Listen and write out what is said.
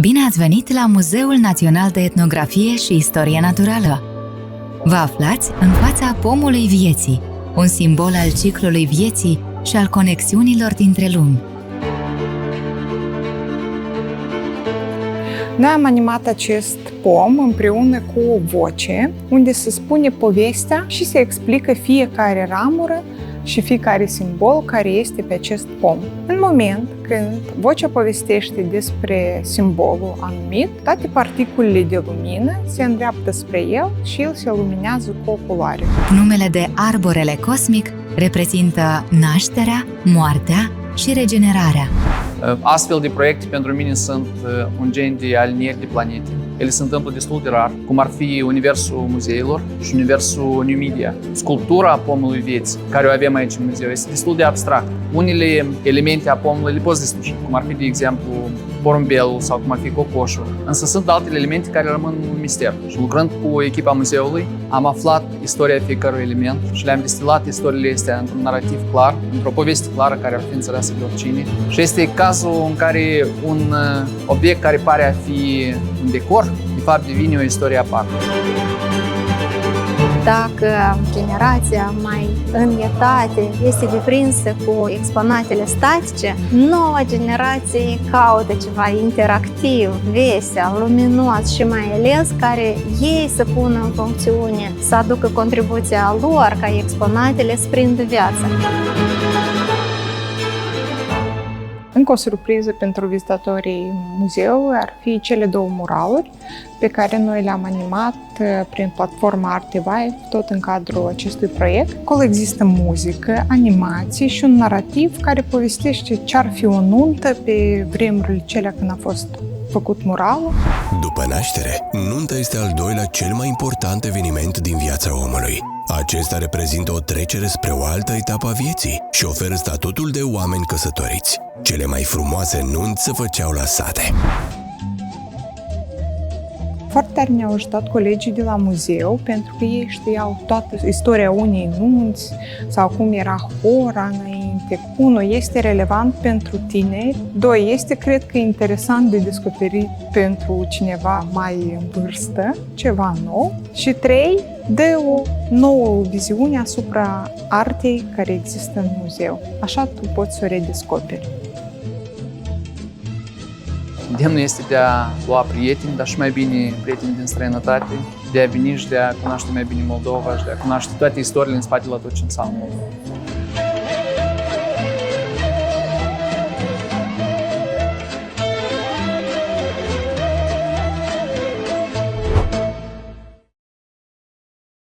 Bine ați venit la Muzeul Național de Etnografie și Istorie Naturală! Vă aflați în fața pomului vieții, un simbol al ciclului vieții și al conexiunilor dintre lumi. Noi am animat acest pom împreună cu o voce, unde se spune povestea și se explică fiecare ramură și fiecare simbol care este pe acest pom. În moment când vocea povestește despre simbolul anumit, toate particulele de lumină se îndreaptă spre el și el se luminează cu o culoare. Numele de arborele cosmic reprezintă nașterea, moartea și regenerarea. Astfel de proiecte pentru mine sunt un gen de alinieri de planete. Ele se întâmplă destul de rar, cum ar fi universul muzeilor și universul New Media. Sculptura pomului vieții, care o avem aici în muzeu, este destul de abstract. Unele elemente a pomului le poți desluși, cum ar fi, de exemplu, porumbelul sau cum ar fi cocoșul. Însă sunt altele elemente care rămân un mister. Și lucrând cu echipa muzeului, am aflat istoria fiecărui element și le-am destilat istoriile astea într-un narativ clar, într-o poveste clară care ar fi înțeleasă de oricine. Și este cazul în care un obiect care pare a fi un decor, de fapt devine o istorie aparte. Dacă generația mai în etate este deprinsă cu exponatele statice, noua generație caută ceva interactiv, vesel, luminos și mai ales care ei să pună în funcțiune, să aducă contribuția lor ca exponatele să prindă viață. Încă o surpriză pentru vizitatorii muzeului ar fi cele două muraluri pe care noi le-am animat prin platforma Artivive, tot în cadrul acestui proiect. Acolo există muzică, animații și un narativ care povestește ce-ar fi o nuntă pe vremurile celea când a fost făcut muralul. După naștere, nunta este al doilea cel mai important eveniment din viața omului. Acesta reprezintă o trecere spre o altă etapă a vieții și oferă statutul de oameni căsătoriți. Cele mai frumoase nunți se făceau la sate. Foarte tare ne-au ajutat colegii de la muzeu, pentru că ei știau toată istoria unei nunți sau cum era hora înainte. 1. Este relevant pentru tineri. 2. Este, cred că, interesant de descoperit pentru cineva mai în vârstă, ceva nou. Și 3. Dă o nouă viziune asupra artei care există în muzeu. Așa tu poți să o redescoperi. Îndemnul este de a lua prieteni, dar și mai bine prieteni din străinătate, de a veni și de a cunoaște mai bine Moldova și de a cunoaște toate istoriile în spatele la tot ce înseamnă Moldova.